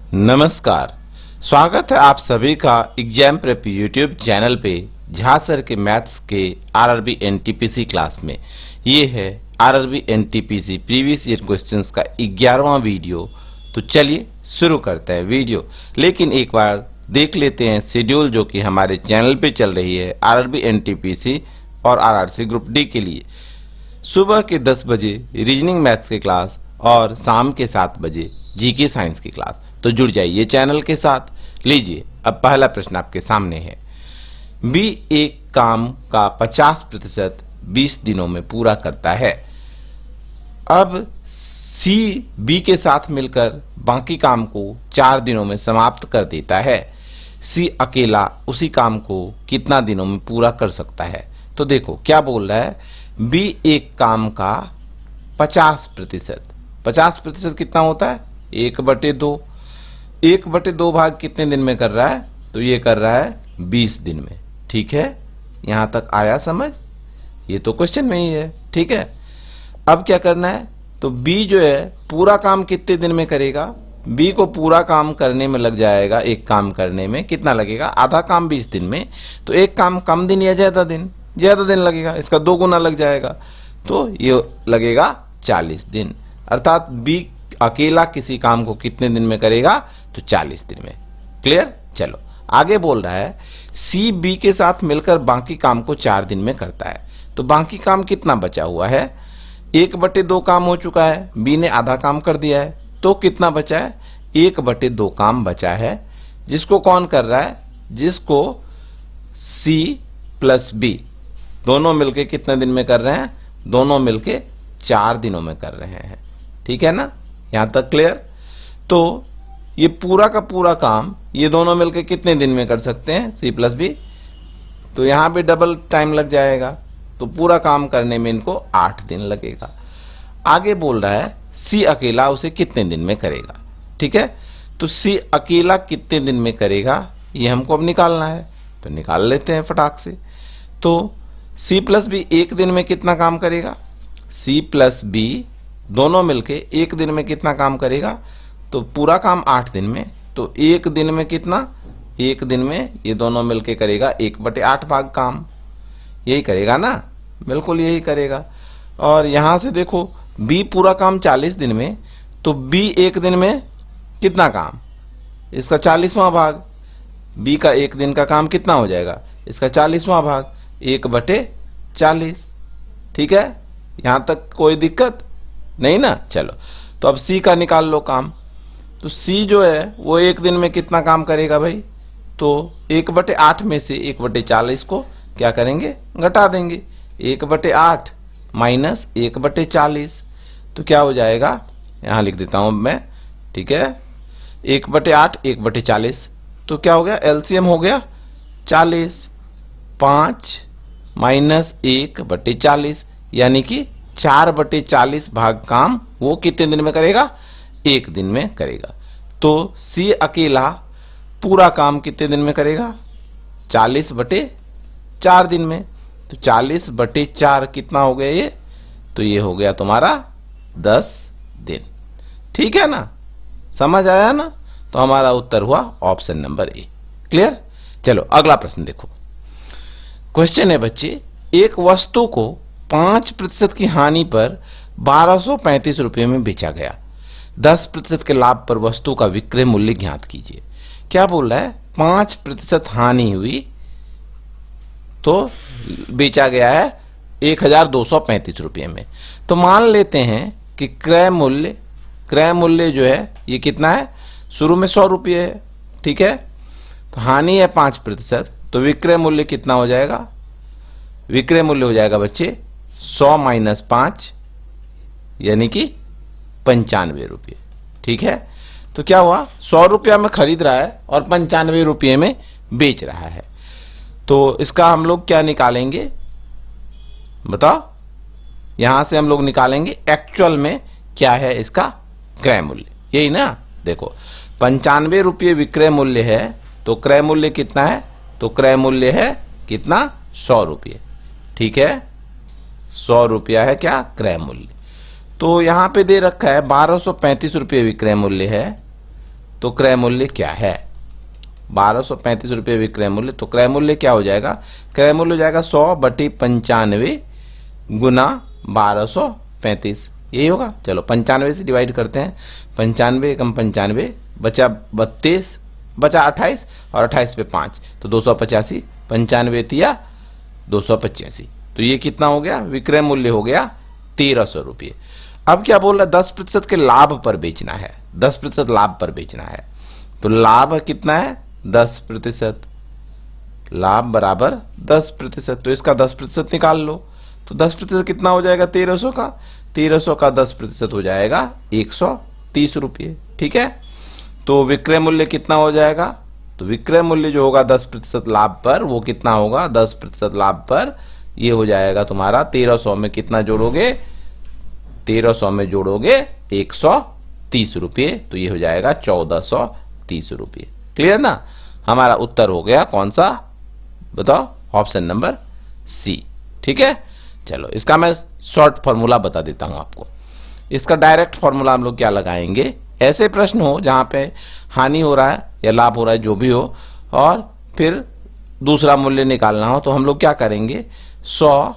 नमस्कार। स्वागत है आप सभी का एग्जाम प्रेप यूट्यूब चैनल पे झा सर के मैथ्स के आरआरबी एनटीपीसी क्लास में। ये है RRB NTPC previous year questions का 11वां वीडियो। तो चलिए शुरू करते हैं वीडियो, लेकिन एक बार देख लेते हैं शेड्यूल जो कि हमारे चैनल पे चल रही है आरआरबी एनटीपीसी और आरआरसी ग्रुप डी के लिए। सुबह के 10 बजे रीजनिंग मैथ्स की क्लास और शाम के 7 बजे जीके साइंस की क्लास। तो जुड़ जाइए चैनल के साथ। लीजिए, अब पहला प्रश्न आपके सामने है। बी एक काम का 50% 20 दिनों में पूरा करता है। अब सी बी के साथ मिलकर बाकी काम को 4 दिनों में समाप्त कर देता है। सी अकेला उसी काम को कितना दिनों में पूरा कर सकता है? तो देखो क्या बोल रहा है, बी एक काम का 50%। 50% कितना होता है? 1/2। 1/2 भाग कितने दिन में कर रहा है? तो ये कर रहा है 20 दिन में। ठीक है, यहां तक आया समझ? ये तो क्वेश्चन में ही है। ठीक है, अब क्या करना है? तो बी जो है पूरा काम कितने दिन में करेगा? बी को पूरा काम करने में लग जाएगा, एक काम करने में कितना लगेगा? आधा काम 20 दिन में, तो एक काम कम दिन या ज्यादा दिन? ज्यादा दिन लगेगा, इसका 2 गुना लग जाएगा, तो ये लगेगा 40 दिन। अर्थात बी अकेला किसी काम को कितने दिन में करेगा? तो 40 दिन में। क्लियर? चलो आगे बोल रहा है, सी बी के साथ मिलकर बाकी काम को 4 दिन में करता है। तो बाकी काम कितना बचा हुआ है? 1/2 काम हो चुका है, बी ने आधा काम कर दिया है, तो कितना बचा है? 1/2 काम बचा है, जिसको कौन कर रहा है? जिसको सी प्लस बी दोनों मिलके कितने दिन में कर रहे हैं? दोनों मिलके 4 दिनों में कर रहे हैं। ठीक है ना, यहां तक क्लियर? तो ये पूरा का पूरा काम ये दोनों मिलके कितने दिन में कर सकते हैं? C plus B. तो यहां पे डबल टाइम लग जाएगा, तो पूरा काम करने में इनको 8 दिन लगेगा। आगे बोल रहा है सी अकेला उसे कितने दिन में करेगा। ठीक है, तो सी अकेला कितने दिन में करेगा ये हमको अब निकालना है, तो निकाल लेते हैं फटाक से। तो सी प्लस बी 1 दिन में कितना काम करेगा? सी प्लस बी दोनों मिलके 1 दिन में कितना काम करेगा? तो पूरा काम 8 दिन में, तो 1 दिन में कितना? 1 दिन में ये दोनों मिलके करेगा 1/8 भाग काम। यही करेगा ना? बिल्कुल यही करेगा। और यहां से देखो बी पूरा काम 40 दिन में, तो बी 1 दिन में कितना काम? इसका 40वां भाग। बी का 1 दिन का काम कितना हो जाएगा? इसका 40वां भाग, 1/40। ठीक है, यहां तक कोई दिक्कत नहीं ना? चलो, तो अब सी का निकाल लो काम। तो सी जो है वो 1 दिन में कितना काम करेगा भाई? तो 1/8 में से 1/40 को क्या करेंगे? घटा देंगे। 1/8 माइनस 1/40, तो क्या हो जाएगा? यहां लिख देता हूं मैं। ठीक है, 1/8 1/40, तो क्या हो गया? एलसीएम हो गया 40। 5 माइनस 1/40 यानी कि 4/40 भाग काम वो कितने दिन में करेगा? 1 दिन में करेगा। तो सी अकेला पूरा काम कितने दिन में करेगा? 40/4 दिन में। तो 40/4 कितना हो गया ये? तो ये हो गया तुम्हारा 10 दिन। ठीक है ना, समझ आया ना? तो हमारा उत्तर हुआ ऑप्शन नंबर ए। क्लियर? चलो अगला प्रश्न देखो। क्वेश्चन है बच्चे, एक वस्तु को 5% की हानि पर 1235 रुपये में बेचा गया। 10% के लाभ पर वस्तु का विक्रय मूल्य ज्ञात कीजिए। क्या बोल रहा है? 5% हानि हुई तो बेचा गया है 1235 रुपये में। तो मान लेते हैं कि क्रय मूल्य जो है ये कितना है? शुरू में 100 रुपये है। ठीक है, तो हानि है 5%, तो विक्रय मूल्य कितना हो जाएगा? विक्रय मूल्य हो जाएगा बच्चे 100 माइनस 5 यानी कि 95 रुपये। ठीक है, तो क्या हुआ? 100 रुपया में खरीद रहा है और 95 रुपये में बेच रहा है। तो इसका हम लोग क्या निकालेंगे बताओ? यहां से हम लोग निकालेंगे एक्चुअल में क्या है इसका क्रय मूल्य, यही ना? देखो 95 रुपये विक्रय मूल्य है, तो क्रय मूल्य कितना है? तो क्रय मूल्य है कितना? 100 रुपये। ठीक है, 100 रुपया है क्या क्रय मूल्य। तो यहां पे दे रखा है 1235 रुपये विक्रय मूल्य है, तो क्रय मूल्य क्या है? 1235 रुपये विक्रय मूल्य। तो क्रय मूल्य क्या हो जाएगा? क्रय मूल्य हो जाएगा 100/95 गुना 1235, यही होगा। चलो 95 से डिवाइड करते हैं। 95 कम 95 बचा 32, बचा 28 और 28 पे 5 तो 285। 95 तिया 285, तो ये कितना हो गया? विक्रय मूल्य हो गया 1300 रुपये। अब क्या बोल रहा है? 10% के लाभ पर बेचना है, 10% लाभ पर बेचना है। तो लाभ कितना है? 10%। लाभ बराबर 10%, तो इसका 10% निकाल लो। तो 10% कितना हो जाएगा? 1300 का 1300 का 10% हो जाएगा 130 रुपये। ठीक है, तो विक्रय मूल्य कितना हो जाएगा? तो विक्रय मूल्य जो होगा 10% लाभ पर वो कितना होगा? 10% लाभ पर ये हो जाएगा तुम्हारा 1300 में कितना जोड़ोगे? 1300 में जोड़ोगे 130 रुपये, तो ये हो जाएगा 1430 रुपये। क्लियर ना? हमारा उत्तर हो गया कौन सा? बताओ, ऑप्शन नंबर सी। ठीक है, चलो इसका मैं शॉर्ट फॉर्मूला बता देता हूं आपको। इसका डायरेक्ट फॉर्मूला हम लोग क्या लगाएंगे? ऐसे प्रश्न हो जहां पे हानि हो रहा है या लाभ हो रहा है, जो भी हो, और फिर दूसरा मूल्य निकालना हो, तो हम लोग क्या करेंगे? 100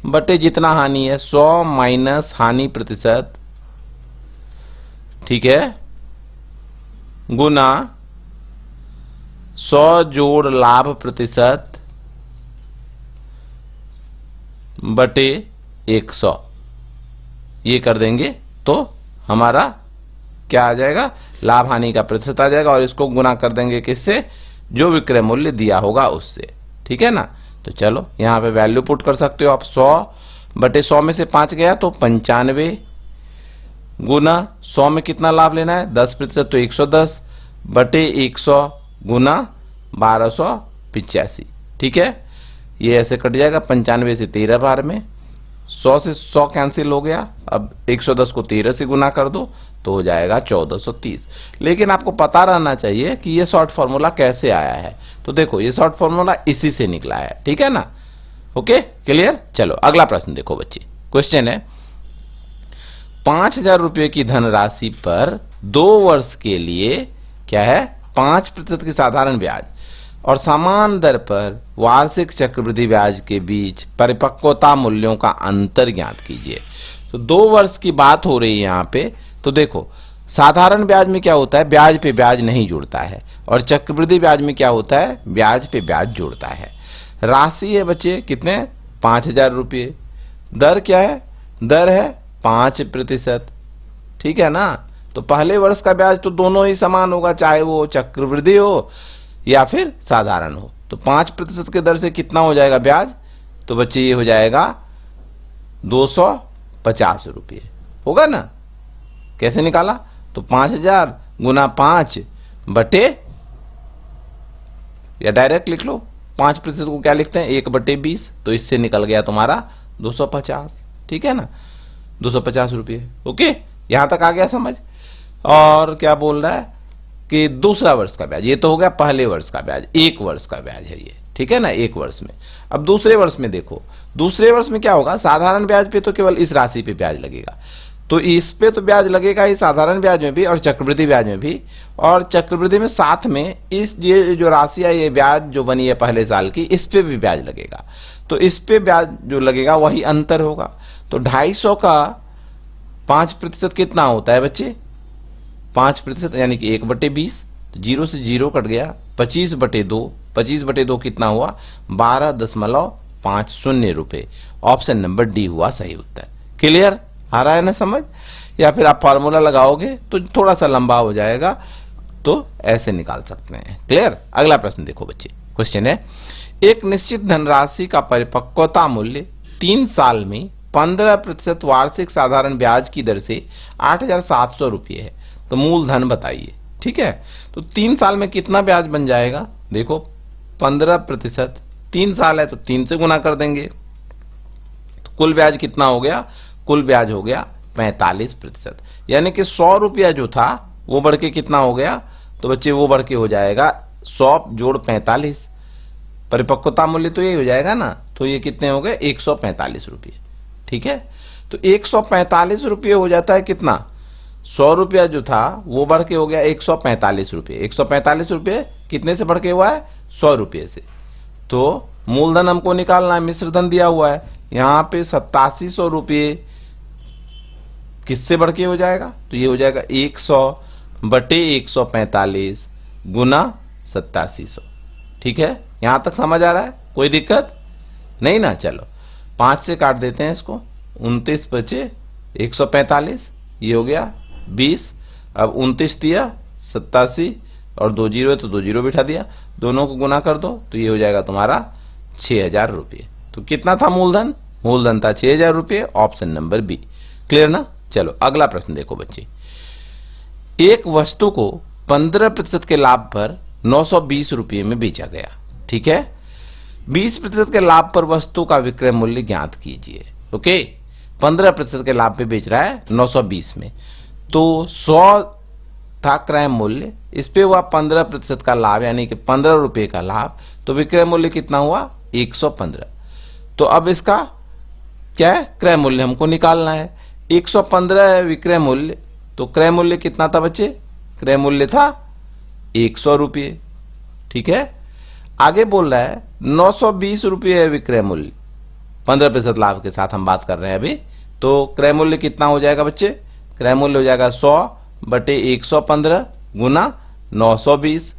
बटे जितना हानि है 100 माइनस हानि प्रतिशत, ठीक है, गुना 100 जोड़ लाभ प्रतिशत बटे 100, ये कर देंगे तो हमारा क्या आ जाएगा? लाभ हानि का प्रतिशत आ जाएगा, और इसको गुना कर देंगे किससे? जो विक्रय मूल्य दिया होगा उससे। ठीक है ना? तो चलो यहां पे वैल्यू पुट कर सकते हो आप। 100 बटे 100 में से 5 गया तो 95, गुना 100 में कितना लाभ लेना है? 10%, तो 110 बटे 100 गुना 1285। ठीक है, ये ऐसे कट जाएगा। 95 से 13 बार में 100 से 100 कैंसिल हो गया। अब 110 को 13 से गुना कर दो तो हो जाएगा 1430। लेकिन आपको पता रहना चाहिए कि ये शॉर्ट फॉर्मूला कैसे आया है। तो देखो ये शॉर्ट फॉर्मूला इसी से निकला है। ठीक है ना? Okay, clear? चलो अगला प्रश्न देखो बच्चे। क्वेश्चन है 5000 रुपये की धनराशि पर 2 वर्ष के लिए क्या है? 5% की साधारण ब्याज और समान दर पर वार्षिक चक्रवृद्धि ब्याज के बीच परिपक्वता मूल्यों का अंतर ज्ञात कीजिए। तो 2 वर्ष की बात हो रही है यहाँ पे। तो देखो साधारण ब्याज में क्या होता है? ब्याज पे ब्याज नहीं जुड़ता है, और चक्रवृद्धि ब्याज में क्या होता है? ब्याज पे ब्याज जुड़ता है। राशि है बच्चे कितने? 5000 रुपये। दर क्या है? दर है 5%। ठीक है ना? तो पहले वर्ष का ब्याज तो दोनों ही समान होगा, चाहे वो चक्रवृद्धि हो या फिर साधारण हो। तो 5% के दर से कितना हो जाएगा ब्याज? तो बच्चे ये हो जाएगा 250 रुपये होगा ना? कैसे निकाला? तो 5000 गुना 5 बटे, या डायरेक्ट लिख लो 5% को क्या लिखते हैं? 1/20, तो इससे निकल गया तुम्हारा 250। ठीक है ना? 250 रुपये। ओके, यहां तक आ गया समझ? और क्या बोल रहा है कि दूसरा वर्ष का ब्याज, ये तो हो गया पहले वर्ष का ब्याज, 1 वर्ष का ब्याज है ये। ठीक है ना? 1 वर्ष में। अब दूसरे वर्ष में देखो, दूसरे वर्ष में क्या होगा? साधारण ब्याज पे तो केवल इस राशि पे ब्याज लगेगा, तो इस पे तो ब्याज लगेगा ही, साधारण ब्याज में भी और चक्रवृद्धि ब्याज में भी। और चक्रवृद्धि में साथ में इस ये जो राशि है, ये ब्याज जो बनी है पहले साल की, इस पे भी ब्याज लगेगा। तो इस पे ब्याज जो लगेगा वही अंतर होगा। तो 250 का 5% कितना होता है बच्चे? 5% यानी कि 1/20, तो 0 से 0 कट गया। 25/2, 25/2 कितना हुआ? 12.50 रुपये। ऑप्शन नंबर डी हुआ सही उत्तर। क्लियर? आ रहा है ना समझ? या फिर आप फॉर्मूला लगाओगे तो थोड़ा सा लंबा हो जाएगा, तो ऐसे निकाल सकते हैं। क्लियर? अगला प्रश्न देखो बच्चे। क्वेश्चन है एक निश्चित धनराशि का परिपक्वता मूल्य 3 साल में 15% वार्षिक साधारण ब्याज की दर से 8700 रुपये है, तो मूलधन बताइए। ठीक है, तो 3 साल में कितना ब्याज बन जाएगा? देखो 15%, 3 साल है तो 3 से गुना कर देंगे, तो कुल ब्याज कितना हो गया? कुल ब्याज हो गया 45%। यानी कि 100 रुपया जो था वो बढ़ के कितना हो गया? तो बच्चे वो बढ़ के हो जाएगा 100 जोड़ 45, परिपक्वता मूल्य तो यही हो जाएगा ना। तो ये कितने हो गए? 145 रुपये। ठीक है, तो 145 रुपये हो जाता है कितना? 100 रुपया जो था वो बढ़ के हो गया 145 रुपये। 145 रुपये कितने से बढ़ के हुआ है? 100 रुपये से। तो मूलधन हमको निकालना है, मिश्र धन दिया हुआ है यहां पे 8700 रुपये किससे बढ़ के हो जाएगा? तो ये हो जाएगा 100 बटे 145 गुना 8700। ठीक है, यहां तक समझ आ रहा है? कोई दिक्कत नहीं ना? चलो 5 से काट देते हैं इसको, 29 बचे 145, ये हो गया 20। अब 29 दिया 87 और 2 जीरो है तो 2 जीरो बिठा दिया, दोनों को गुना कर दो तो ये हो जाएगा तुम्हारा 6000 रुपये। तो कितना था मूलधन? मूलधन था 6000 रुपये, ऑप्शन नंबर बी। क्लियर ना? चलो अगला प्रश्न देखो बच्चे। एक वस्तु को 15% के लाभ पर 920 रुपये में बेचा गया। ठीक है, 20% के लाभ पर वस्तु का विक्रय मूल्य ज्ञात कीजिए। ओके, 15% के लाभ पे बेच रहा है 920 में, तो 100 था क्रय मूल्य, इस पे हुआ 15% का लाभ यानी कि 15 रुपए का लाभ, तो विक्रय मूल्य कितना हुआ? 115। तो अब इसका क्या है? क्रय मूल्य हमको निकालना है। 115 है विक्रय मूल्य, तो क्रय मूल्य कितना था बच्चे? क्रय मूल्य था 100 रुपये। ठीक है, आगे बोल रहा है 920 रुपये है विक्रय मूल्य, 15% लाभ के साथ हम बात कर रहे हैं अभी। तो क्रय मूल्य कितना हो जाएगा बच्चे? क्रय मूल्य हो जाएगा 100 बटे 115 गुना 920।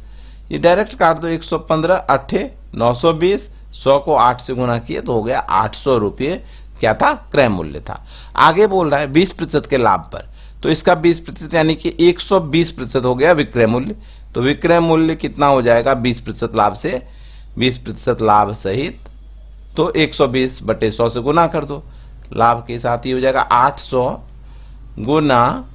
ये डायरेक्ट काट दो, 115 अट्ठे 920, 100 को 8 से गुना किए तो हो गया 800 रुपये क्या था? क्रय मूल्य था। आगे बोल रहा है 20% के लाभ पर, तो इसका 20% यानी कि 120% हो गया विक्रय मूल्य। तो विक्रय मूल्य कितना हो जाएगा 20% लाभ से? 20% लाभ सहित, तो 120 बटे 100 से गुना कर दो, लाभ के साथ ही हो जाएगा 800 गुना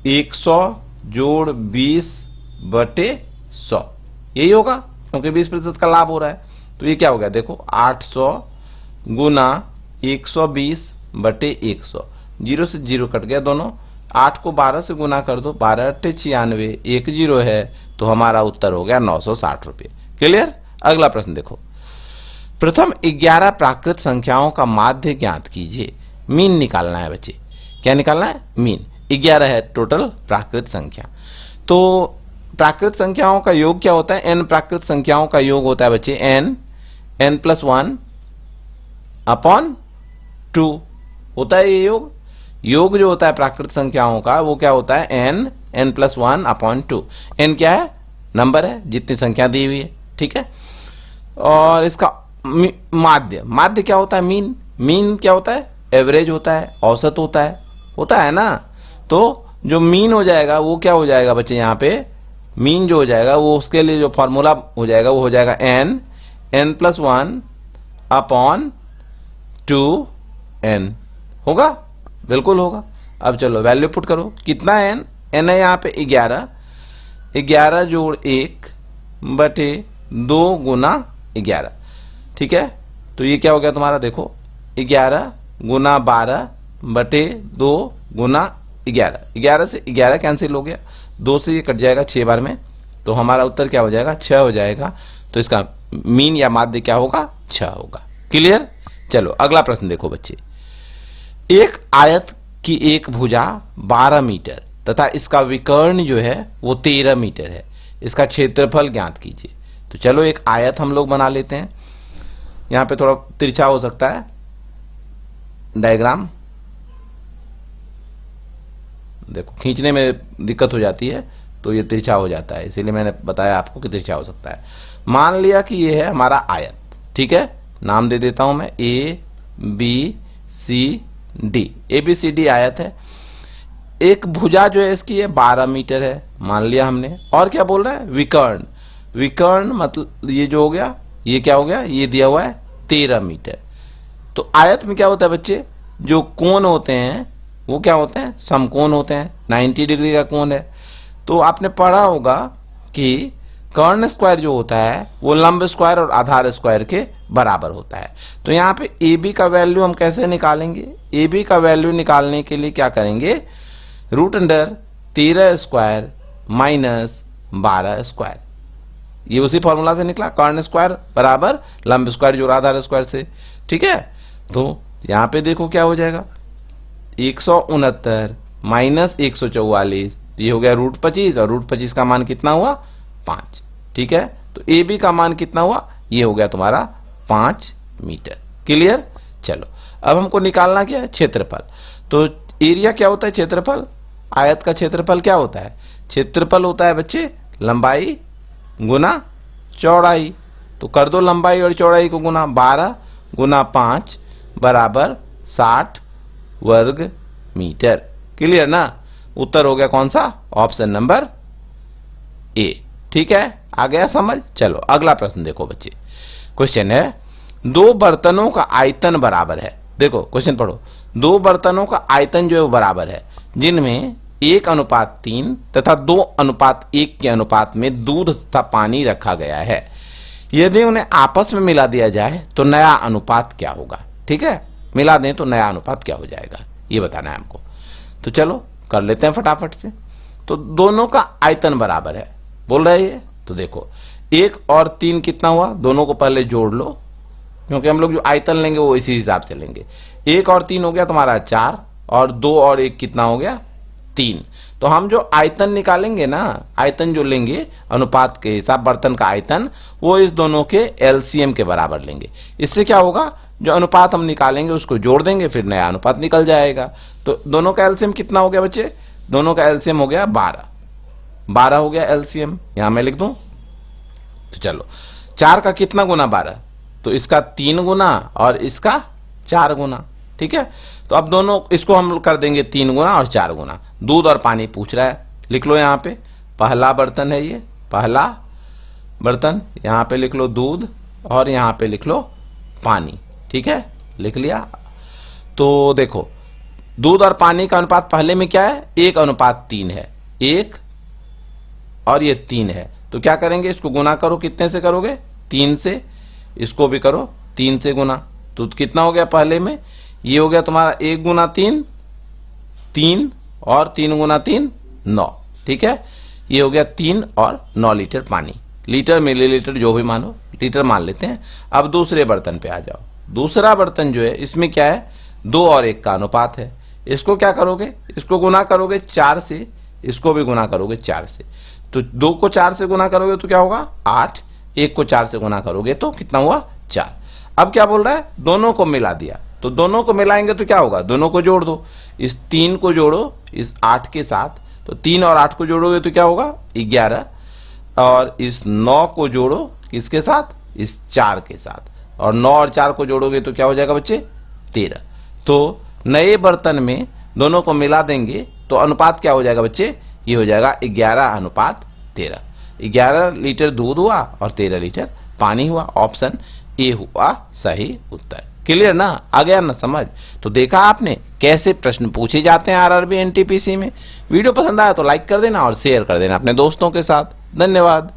100 जोड़ 20 बटे 100, यही होगा क्योंकि 20% का लाभ हो रहा है। तो ये क्या हो गया? देखो 800 गुना 120 बटे 100, जीरो से जीरो कट गया दोनों, 8 को 12 से गुना कर दो, 12 अट्ठे 96, 1 जीरो है तो हमारा उत्तर हो गया 960 रुपये। क्लियर? अगला प्रश्न देखो। प्रथम 11 प्राकृत संख्याओं का माध्य ज्ञात कीजिए। मीन निकालना है बच्चे। क्या निकालना है? मीन। 11 है टोटल प्राकृत संख्या। तो प्राकृत संख्याओं का योग क्या होता है? एन प्राकृत संख्याओं का योग होता है बच्चे n प्लस 1 अपॉन 2 होता है ये योग। योग जो होता है प्राकृत संख्याओं का वो क्या होता है? n plus 1 upon 2। n क्या है? नंबर है, जितनी संख्या दी हुई है। ठीक है, और इसका माध्य क्या होता है? मीन। मीन क्या होता है? एवरेज होता है, औसत होता है ना। तो जो मीन हो जाएगा वो क्या हो जाएगा बच्चे? यहाँ पे मीन जो हो जाएगा वो उसके लिए जो फॉर्मूला हो जाएगा वो हो जाएगा n प्लस 1 अपॉन 2n। होगा? बिल्कुल होगा। अब चलो वैल्यू पुट करो, कितना है n है यहाँ पे 11, 11 जोड़ 1 बटे 2 गुना 11। ठीक है, तो ये क्या हो गया तुम्हारा? देखो 11 गुना 12 बटे 2 गुना 11, 11 से 11 कैंसिल हो गया, 2 से ये कट जाएगा 6 बार में, तो हमारा उत्तर क्या हो जाएगा? 6 हो जाएगा। तो इसका मीन या माध्य क्या होगा? 6 होगा। क्लियर? चलो अगला प्रश्न देखो बच्चे। एक आयत की एक भुजा 12 मीटर तथा इसका विकर्ण जो है वो 13 मीटर है, इसका क्षेत्रफल ज्ञात कीजिए। तो चलो एक आयत हम लोग बना लेते हैं। यहां पे थोड़ा तिरछा हो सकता है डायग्राम, देखो खींचने में दिक्कत हो जाती है तो ये तिरछा हो जाता है, इसीलिए मैंने बताया आपको कि तिरछा हो सकता है। मान लिया कि ये है हमारा आयत। ठीक है, नाम दे देता हूं मैं ABCD। ABCD आयत है। एक भुजा जो है इसकी ये 12 मीटर है मान लिया हमने। और क्या बोल रहा है? विकर्ण। विकर्ण मतलब ये जो हो गया, ये क्या हो गया? ये दिया हुआ है 13 मीटर। तो आयत में क्या होता है बच्चे? जो कोण होते हैं वो क्या होते हैं? समकोण होते हैं। 90 डिग्री का कोण है। तो आपने पढ़ा होगा कि कर्ण स्क्वायर जो होता है वो लंब स्क्वायर और आधार स्क्वायर के बराबर होता है। तो यहाँ पे AB का वैल्यू हम कैसे निकालेंगे? AB का वैल्यू निकालने के लिए क्या करेंगे? Root under 13 square minus 12 square, ये उसी फॉर्मूला से निकला, कर्ण स्क्वायर बराबर लंब स्क्वायर जोड़ आधार स्क्वायर से। ठीक है, तो यहां पे देखो क्या हो जाएगा, 169 माइनस 144, ये हो गया √25 और √25 का मान कितना हुआ 5। ठीक है, तो ए बी का मान कितना हुआ, ये हो गया तुम्हारा 5 मीटर। क्लियर। चलो अब हमको निकालना क्या है, क्षेत्रफल। तो एरिया क्या होता है, क्षेत्रफल। आयत का क्षेत्रफल क्या होता है, क्षेत्रफल होता है बच्चे लंबाई गुना चौड़ाई। तो कर दो लंबाई और चौड़ाई को गुना, 12 गुना 5 बराबर 60 वर्ग मीटर। क्लियर ना। उत्तर हो गया कौन सा, ऑप्शन नंबर ए। ठीक है, आ गया समझ। चलो अगला प्रश्न देखो बच्चे। क्वेश्चन है, दो बर्तनों का आयतन बराबर है। देखो क्वेश्चन पढ़ो। दो बर्तनों का आयतन जो है वो बराबर है, जिनमें 1:3 तथा 2:1 के अनुपात में दूध तथा पानी रखा गया है। यदि उन्हें आपस में मिला दिया जाए तो नया अनुपात क्या होगा। ठीक है, मिला दें तो नया अनुपात क्या हो जाएगा, ये बताना है हमको। तो चलो कर लेते हैं फटाफट से। तो दोनों का आयतन बराबर है बोल रहे हैं, तो देखो 1 और 3 कितना हुआ, दोनों को पहले जोड़ लो, क्योंकि हम लोग जो आयतन लेंगे वो इसी हिसाब से लेंगे। 1 और 3 हो गया तुम्हारा 4, और 2 और 1 कितना हो गया 3। तो हम जो आयतन निकालेंगे ना, आयतन जो लेंगे अनुपात के हिसाब, बर्तन का आयतन, वो इस दोनों के एलसीएम के बराबर लेंगे। इससे क्या होगा, जो अनुपात हम निकालेंगे उसको जोड़ देंगे, फिर नया अनुपात निकल जाएगा। तो दोनों का एलसीएम कितना हो गया बच्चे, दोनों का एलसीएम हो गया 12 हो गया एलसीएम, यहां मैं लिख दूं। तो चलो 4 का कितना गुना 12, तो इसका 3 गुना और इसका 4 गुना। ठीक है, तो अब दोनों इसको हम कर देंगे 3 गुना और 4 गुना। दूध और पानी पूछ रहा है, लिख लो यहां पे। पहला बर्तन है ये, पहला बर्तन, यहां पे लिख लो दूध और यहां पे लिख लो पानी। ठीक है, लिख लिया। तो देखो दूध और पानी का अनुपात पहले में क्या है, 1:3 है, 1 और ये 3 है। तो क्या करेंगे, इसको गुना करो, कितने से करोगे 3 से, इसको भी करो 3 से गुना। तो कितना हो गया पहले में, ये हो गया तुम्हारा 1 गुना 3 3 और 3 गुना 3 9। ठीक है, ये हो गया 3 और 9 लीटर पानी। लीटर मिलीलीटर जो भी मानो, लीटर मान लेते हैं। अब दूसरे बर्तन पे आ जाओ। दूसरा बर्तन जो है इसमें क्या है, 2 और 1 का अनुपात है। इसको क्या करोगे, इसको गुना करोगे 4 से, इसको भी गुना करोगे 4 से। तो 2 को 4 से गुना करोगे तो क्या होगा 8, 1 को 4 से गुना करोगे तो कितना हुआ 4। अब क्या बोल रहा है, दोनों को मिला दिया। तो दोनों को मिलाएंगे तो क्या होगा, दोनों को जोड़ दो। इस 3 को जोड़ो इस 8 के साथ, तो 3 और 8 को जोड़ोगे तो क्या होगा 11, और इस 9 को जोड़ो किसके साथ, इस 4 के साथ, और 9 और 4 को जोड़ोगे तो क्या हो जाएगा बच्चे 13। तो नए बर्तन में दोनों को मिला देंगे तो अनुपात क्या हो जाएगा बच्चे, ये हो जाएगा 11:13। 11 लीटर दूध हुआ और 13 लीटर पानी हुआ। ऑप्शन ए हुआ सही उत्तर। क्लियर ना, आ गया ना समझ। तो देखा आपने कैसे प्रश्न पूछे जाते हैं आरआरबी एनटीपीसी में। वीडियो पसंद आया तो लाइक कर देना और शेयर कर देना अपने दोस्तों के साथ। धन्यवाद।